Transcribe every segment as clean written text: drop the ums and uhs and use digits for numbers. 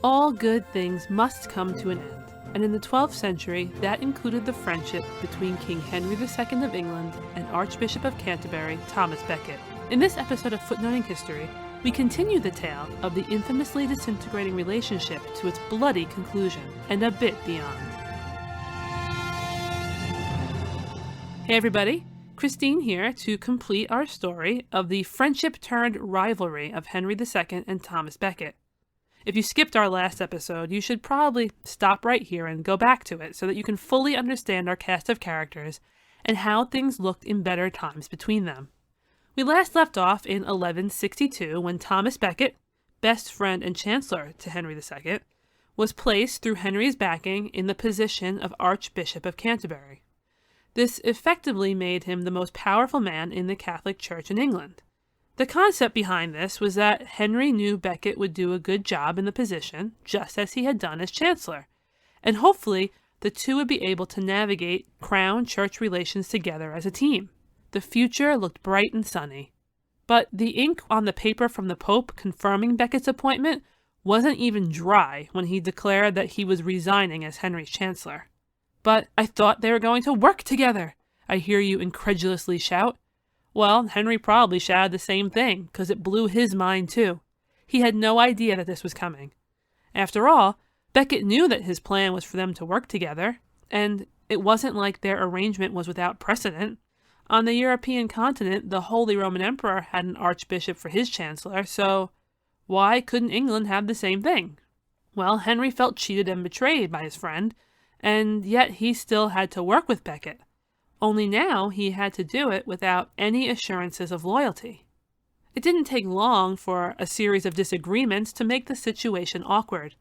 All good things must come to an end, and in the 12th century that included the friendship between King Henry II of England and Archbishop of Canterbury, Thomas Becket. In this episode of Footnoting History, we continue the tale of the infamously disintegrating relationship to its bloody conclusion, and a bit beyond. Hey everybody, Christine here to complete our story of the friendship-turned-rivalry of Henry II and Thomas Becket. If you skipped our last episode, you should probably stop right here and go back to it so that you can fully understand our cast of characters and how things looked in better times between them. We last left off in 1162 when Thomas Becket, best friend and chancellor to Henry II, was placed through Henry's backing in the position of Archbishop of Canterbury. This effectively made him the most powerful man in the Catholic Church in England. The concept behind this was that Henry knew Becket would do a good job in the position, just as he had done as chancellor, and hopefully the two would be able to navigate crown-church relations together as a team. The future looked bright and sunny. But the ink on the paper from the Pope confirming Becket's appointment wasn't even dry when he declared that he was resigning as Henry's chancellor. "But I thought they were going to work together," I hear you incredulously shout. Well, Henry probably shouted the same thing, because it blew his mind too. He had no idea that this was coming. After all, Becket knew that his plan was for them to work together, and it wasn't like their arrangement was without precedent. On the European continent, the Holy Roman Emperor had an archbishop for his chancellor, so why couldn't England have the same thing? Well, Henry felt cheated and betrayed by his friend, and yet he still had to work with Becket. Only now he had to do it without any assurances of loyalty. It didn't take long for a series of disagreements to make the situation awkward.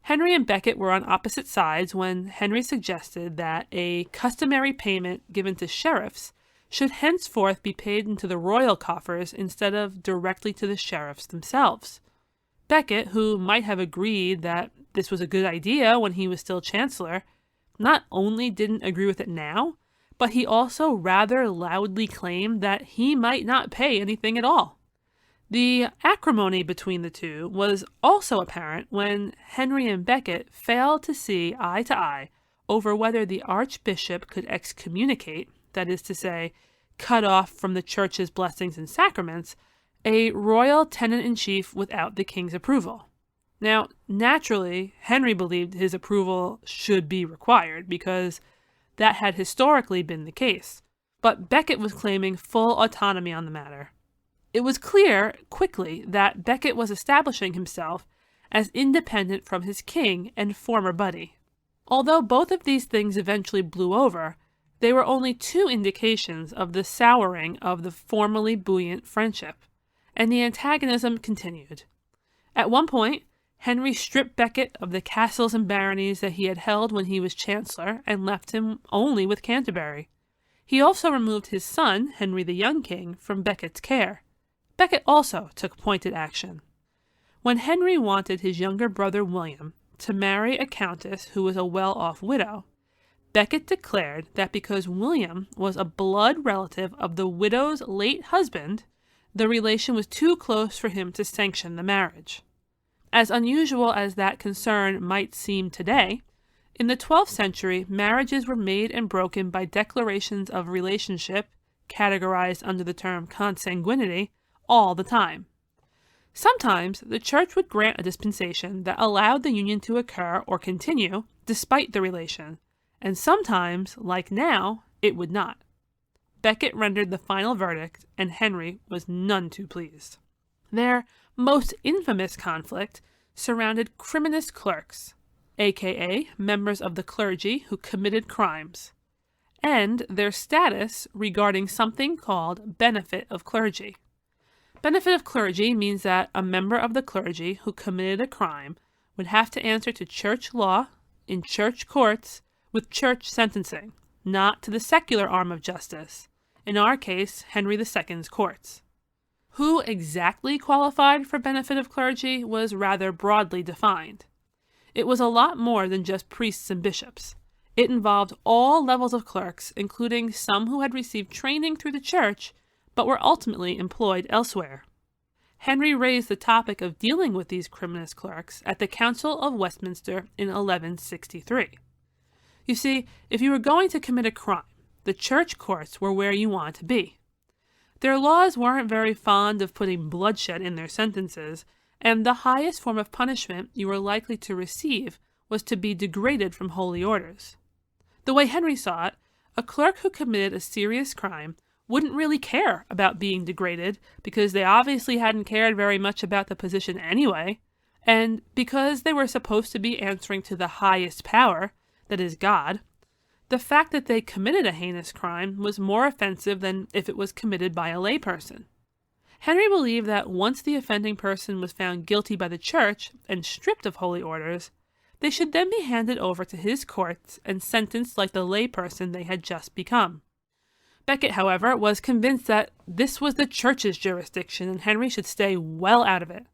Henry and Becket were on opposite sides when Henry suggested that a customary payment given to sheriffs should henceforth be paid into the royal coffers instead of directly to the sheriffs themselves. Becket, who might have agreed that this was a good idea when he was still chancellor, not only didn't agree with it now, but he also rather loudly claimed that he might not pay anything at all. The acrimony between the two was also apparent when Henry and Becket failed to see eye to eye over whether the archbishop could excommunicate, that is to say, cut off from the church's blessings and sacraments, a royal tenant-in-chief without the king's approval. Now, naturally, Henry believed his approval should be required because that had historically been the case, but Becket was claiming full autonomy on the matter. It was clear, quickly, that Becket was establishing himself as independent from his king and former buddy. Although both of these things eventually blew over, they were only two indications of the souring of the formerly buoyant friendship, and the antagonism continued. At one point, Henry stripped Becket of the castles and baronies that he had held when he was chancellor and left him only with Canterbury. He also removed his son, Henry the young king, from Becket's care. Becket also took pointed action. When Henry wanted his younger brother William to marry a countess who was a well-off widow, Becket declared that because William was a blood relative of the widow's late husband, the relation was too close for him to sanction the marriage. As unusual as that concern might seem today, in the 12th century, marriages were made and broken by declarations of relationship, categorized under the term consanguinity, all the time. Sometimes the church would grant a dispensation that allowed the union to occur or continue despite the relation, and sometimes, like now, it would not. Becket rendered the final verdict, and Henry was none too pleased. Their most infamous conflict surrounded criminous clerks, aka members of the clergy who committed crimes, and their status regarding something called benefit of clergy. Benefit of clergy means that a member of the clergy who committed a crime would have to answer to church law, in church courts, with church sentencing, not to the secular arm of justice, in our case, Henry II's courts. Who exactly qualified for benefit of clergy was rather broadly defined. It was a lot more than just priests and bishops. It involved all levels of clerks, including some who had received training through the church, but were ultimately employed elsewhere. Henry raised the topic of dealing with these criminous clerks at the Council of Westminster in 1163. You see, if you were going to commit a crime, the church courts were where you wanted to be. Their laws weren't very fond of putting bloodshed in their sentences, and the highest form of punishment you were likely to receive was to be degraded from holy orders. The way Henry saw it, a clerk who committed a serious crime wouldn't really care about being degraded because they obviously hadn't cared very much about the position anyway, and because they were supposed to be answering to the highest power, that is God, the fact that they committed a heinous crime was more offensive than if it was committed by a layperson. Henry believed that once the offending person was found guilty by the church and stripped of holy orders, they should then be handed over to his courts and sentenced like the layperson they had just become. Becket, however, was convinced that this was the church's jurisdiction and Henry should stay well out of it.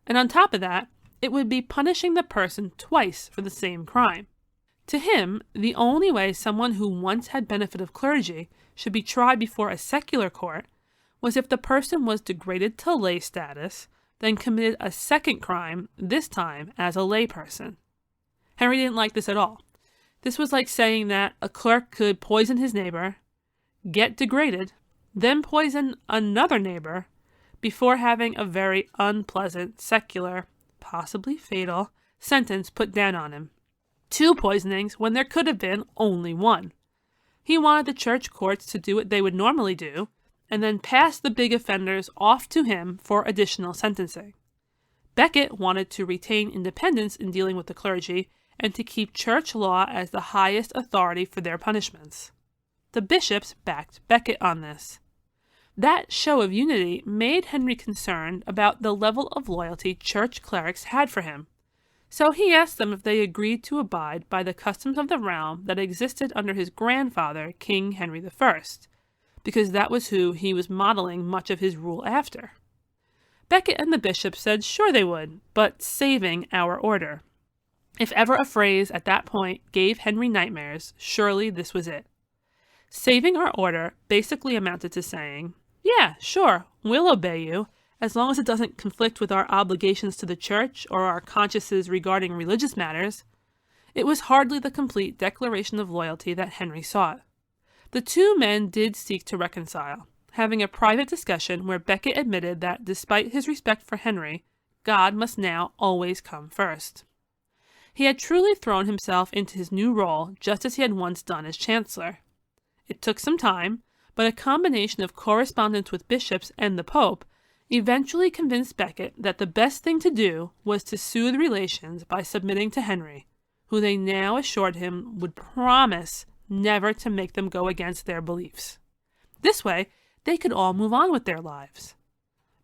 And on top of that, it would be punishing the person twice for the same crime. To him, the only way someone who once had benefit of clergy should be tried before a secular court was if the person was degraded to lay status, then committed a second crime, this time as a layperson. Henry didn't like this at all. This was like saying that a clerk could poison his neighbor, get degraded, then poison another neighbor before having a very unpleasant, secular, possibly fatal, sentence put down on him. 2 poisonings when there could have been only 1. He wanted the church courts to do what they would normally do, and then pass the big offenders off to him for additional sentencing. Becket wanted to retain independence in dealing with the clergy and to keep church law as the highest authority for their punishments. The bishops backed Becket on this. That show of unity made Henry concerned about the level of loyalty church clerics had for him. So he asked them if they agreed to abide by the customs of the realm that existed under his grandfather, King Henry I, because that was who he was modeling much of his rule after. Becket and the bishops said sure they would, but saving our order. If ever a phrase at that point gave Henry nightmares, surely this was it. Saving our order basically amounted to saying, yeah, sure, we'll obey you, as long as it doesn't conflict with our obligations to the church or our consciences regarding religious matters. It was hardly the complete declaration of loyalty that Henry sought. The 2 men did seek to reconcile, having a private discussion where Becket admitted that despite his respect for Henry, God must now always come first. He had truly thrown himself into his new role just as he had once done as Chancellor. It took some time, but a combination of correspondence with bishops and the Pope eventually convinced Becket that the best thing to do was to soothe relations by submitting to Henry, who they now assured him would promise never to make them go against their beliefs. This way, they could all move on with their lives.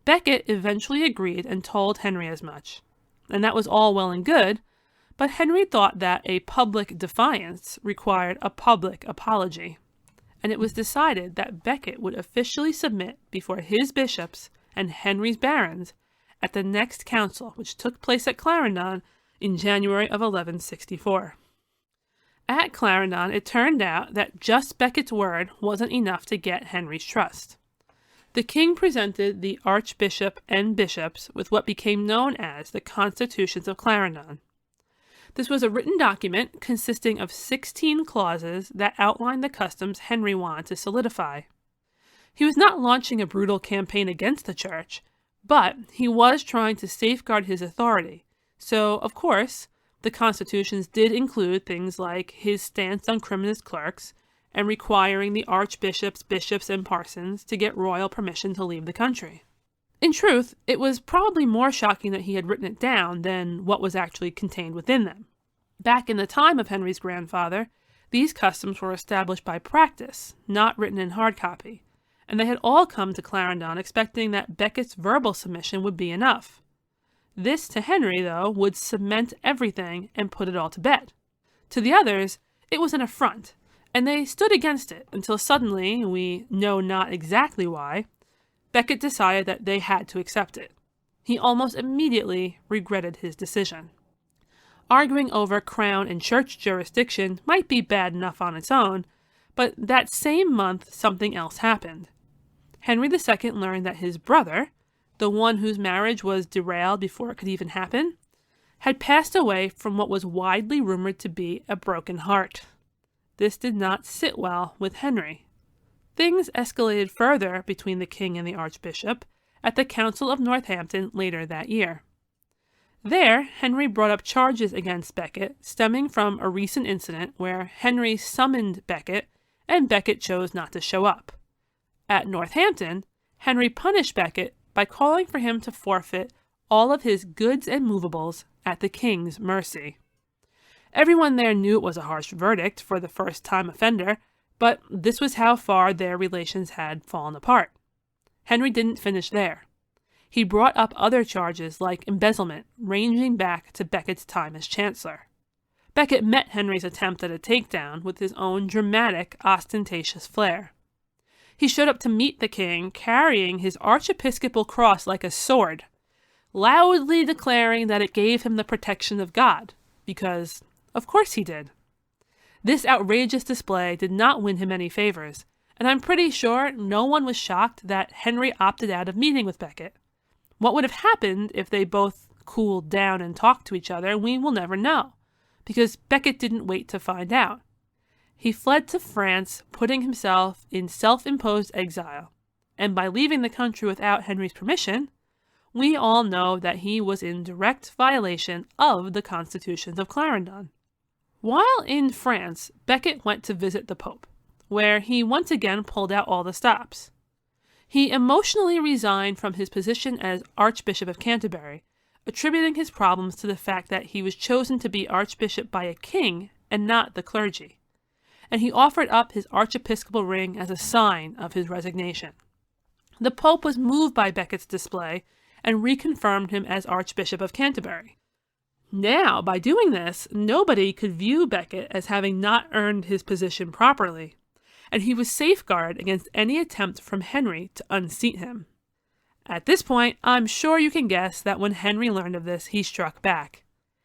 Becket eventually agreed and told Henry as much, and that was all well and good, but Henry thought that a public defiance required a public apology, and it was decided that Becket would officially submit before his bishops and Henry's barons at the next council, which took place at Clarendon in January of 1164. At Clarendon, it turned out that just Becket's word wasn't enough to get Henry's trust. The king presented the Archbishop and bishops with what became known as the Constitutions of Clarendon. This was a written document consisting of 16 clauses that outlined the customs Henry wanted to solidify. He was not launching a brutal campaign against the church, but he was trying to safeguard his authority. So, of course, the constitutions did include things like his stance on criminous clerks and requiring the archbishops, bishops, and parsons to get royal permission to leave the country. In truth, it was probably more shocking that he had written it down than what was actually contained within them. Back in the time of Henry's grandfather, these customs were established by practice, not written in hard copy, and they had all come to Clarendon expecting that Becket's verbal submission would be enough. This, to Henry, though, would cement everything and put it all to bed. To the others, it was an affront, and they stood against it until suddenly, we know not exactly why, Becket decided that they had to accept it. He almost immediately regretted his decision. Arguing over crown and church jurisdiction might be bad enough on its own, but that same month something else happened. Henry II learned that his brother, the one whose marriage was derailed before it could even happen, had passed away from what was widely rumored to be a broken heart. This did not sit well with Henry. Things escalated further between the king and the archbishop at the Council of Northampton later that year. There, Henry brought up charges against Becket stemming from a recent incident where Henry summoned Becket and Becket chose not to show up. At Northampton, Henry punished Becket by calling for him to forfeit all of his goods and movables at the king's mercy. Everyone there knew it was a harsh verdict for the first-time offender, but this was how far their relations had fallen apart. Henry didn't finish there. He brought up other charges like embezzlement, ranging back to Becket's time as chancellor. Becket met Henry's attempt at a takedown with his own dramatic, ostentatious flair. He showed up to meet the king carrying his archiepiscopal cross like a sword, loudly declaring that it gave him the protection of God, because, of course he did. This outrageous display did not win him any favors, and I'm pretty sure no one was shocked that Henry opted out of meeting with Becket. What would have happened if they both cooled down and talked to each other, we will never know, because Becket didn't wait to find out. He fled to France, putting himself in self-imposed exile, and by leaving the country without Henry's permission, we all know that he was in direct violation of the constitutions of Clarendon. While in France, Becket went to visit the Pope, where he once again pulled out all the stops. He emotionally resigned from his position as Archbishop of Canterbury, attributing his problems to the fact that he was chosen to be Archbishop by a king and not the clergy, and he offered up his archiepiscopal ring as a sign of his resignation. The Pope was moved by Becket's display and reconfirmed him as Archbishop of Canterbury. Now, by doing this, nobody could view Becket as having not earned his position properly, and he was safeguarded against any attempt from Henry to unseat him. At this point, I'm sure you can guess that when Henry learned of this, he struck back.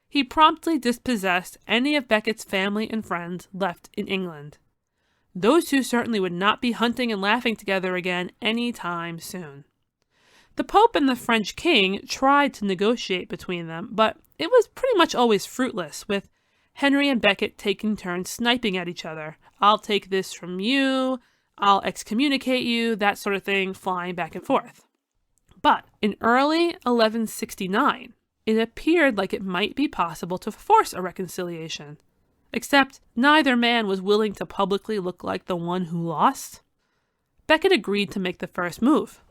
He promptly dispossessed any of Becket's family and friends left in England. Those two certainly would not be hunting and laughing together again any time soon. The Pope and the French king tried to negotiate between them, but it was pretty much always fruitless, with Henry and Becket taking turns sniping at each other. I'll take this from you, I'll excommunicate you, that sort of thing, flying back and forth. But in early 1169, it appeared like it might be possible to force a reconciliation, except neither man was willing to publicly look like the one who lost. Becket agreed to make the first move,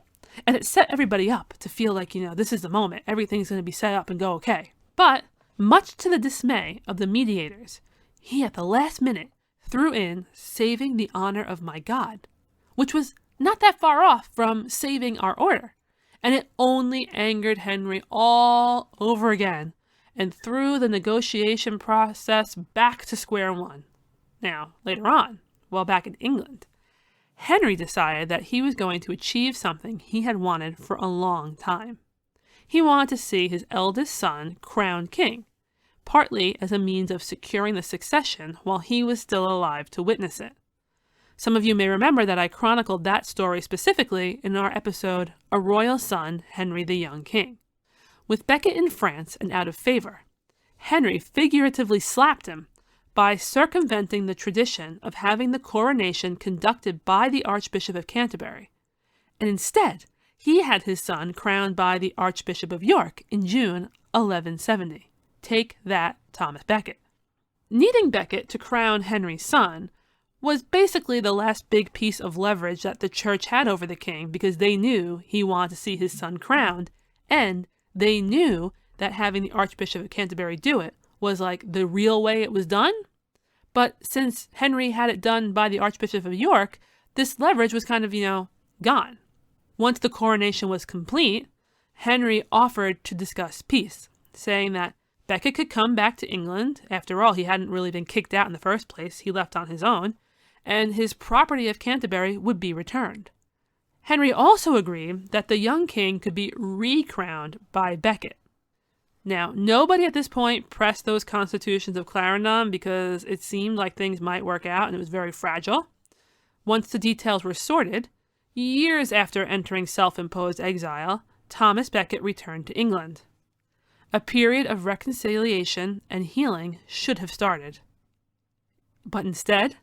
and it set everybody up to feel like, this is the moment, everything's going to be set up and go okay. But, much to the dismay of the mediators, he at the last minute threw in saving the honor of my God, which was not that far off from saving our order, and it only angered Henry all over again and threw the negotiation process back to square one. Now, later on, while back in England, Henry decided that he was going to achieve something he had wanted for a long time. He wanted to see his eldest son crowned king, partly as a means of securing the succession while he was still alive to witness it. Some of you may remember that I chronicled that story specifically in our episode, A Royal Son, Henry the Young King. With Becket in France and out of favor, Henry figuratively slapped him by circumventing the tradition of having the coronation conducted by the Archbishop of Canterbury, and instead he had his son crowned by the Archbishop of York in June 1170. Take that, Thomas Becket. Needing Becket to crown Henry's son was basically the last big piece of leverage that the church had over the king, because they knew he wanted to see his son crowned, and they knew that having the Archbishop of Canterbury do it was like the real way it was done. But since Henry had it done by the Archbishop of York, this leverage was kind of, gone. Once the coronation was complete, Henry offered to discuss peace, saying that Becket could come back to England. After all, he hadn't really been kicked out in the first place. He left on his own, and his property of Canterbury would be returned. Henry also agreed that the young king could be recrowned by Becket. Now, nobody at this point pressed those constitutions of Clarendon because it seemed like things might work out and it was very fragile. Once the details were sorted, years after entering self-imposed exile, Thomas Becket returned to England. A period of reconciliation and healing should have started. But instead,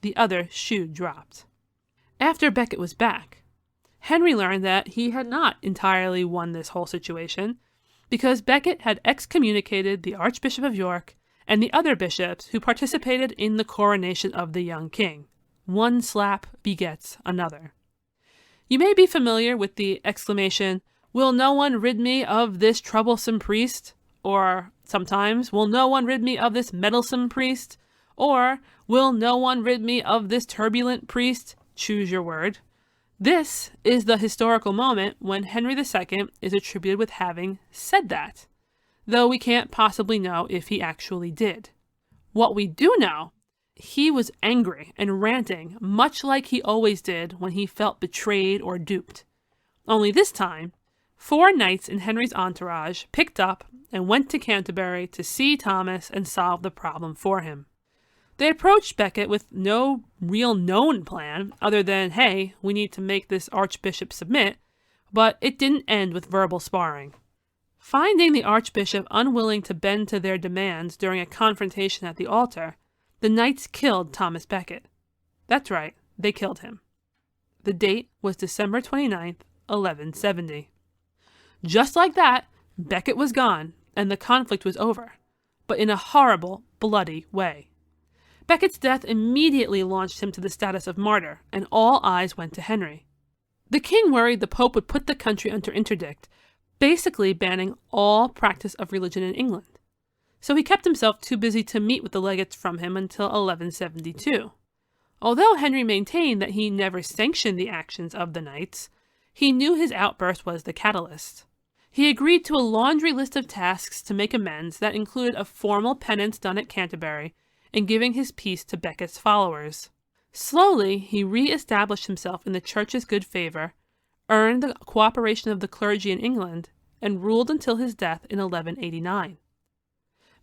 the other shoe dropped. After Becket was back, Henry learned that he had not entirely won this whole situation, because Becket had excommunicated the Archbishop of York and the other bishops who participated in the coronation of the young king. One slap begets another. You may be familiar with the exclamation, "Will no one rid me of this troublesome priest?" Or sometimes, "Will no one rid me of this meddlesome priest?" Or, "Will no one rid me of this turbulent priest?" Choose your word. This is the historical moment when Henry II is attributed with having said that, though we can't possibly know if he actually did. What we do know, he was angry and ranting, much like he always did when he felt betrayed or duped. Only this time, 4 knights in Henry's entourage picked up and went to Canterbury to see Thomas and solve the problem for him. They approached Becket with no real known plan other than, hey, we need to make this archbishop submit, but it didn't end with verbal sparring. Finding the archbishop unwilling to bend to their demands during a confrontation at the altar, the knights killed Thomas Becket. That's right, they killed him. The date was December 29th, 1170. Just like that, Becket was gone, and the conflict was over, but in a horrible, bloody way. Becket's death immediately launched him to the status of martyr, and all eyes went to Henry. The king worried the Pope would put the country under interdict, basically banning all practice of religion in England. So he kept himself too busy to meet with the legates from him until 1172. Although Henry maintained that he never sanctioned the actions of the knights, he knew his outburst was the catalyst. He agreed to a laundry list of tasks to make amends that included a formal penance done at Canterbury and giving his peace to Becket's followers. Slowly, he re-established himself in the church's good favor, earned the cooperation of the clergy in England, and ruled until his death in 1189.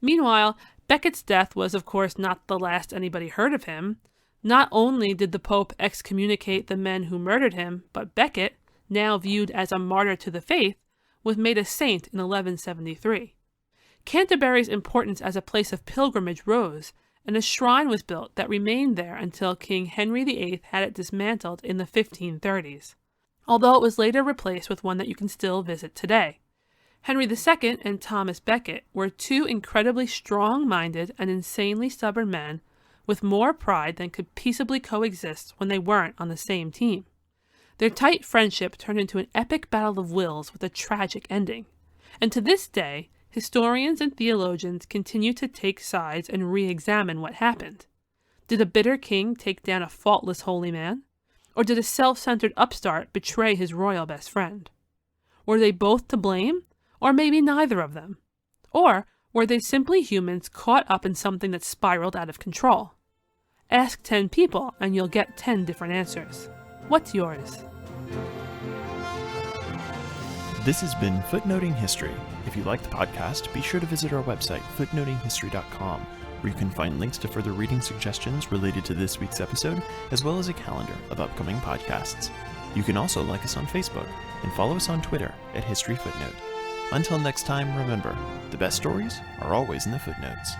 Meanwhile, Becket's death was of course not the last anybody heard of him. Not only did the Pope excommunicate the men who murdered him, but Becket, now viewed as a martyr to the faith, was made a saint in 1173. Canterbury's importance as a place of pilgrimage rose, and a shrine was built that remained there until King Henry VIII had it dismantled in the 1530s, although it was later replaced with one that you can still visit today. Henry II and Thomas Becket were 2 incredibly strong-minded and insanely stubborn men with more pride than could peaceably coexist when they weren't on the same team. Their tight friendship turned into an epic battle of wills with a tragic ending, and to this day, historians and theologians continue to take sides and re-examine what happened. Did a bitter king take down a faultless holy man? Or did a self-centered upstart betray his royal best friend? Were they both to blame? Or maybe neither of them? Or were they simply humans caught up in something that spiraled out of control? Ask 10 people and you'll get 10 different answers. What's yours? This has been Footnoting History. If you like the podcast, be sure to visit our website, footnotinghistory.com, where you can find links to further reading suggestions related to this week's episode, as well as a calendar of upcoming podcasts. You can also like us on Facebook and follow us on Twitter at History Footnote. Until next time, remember, the best stories are always in the footnotes.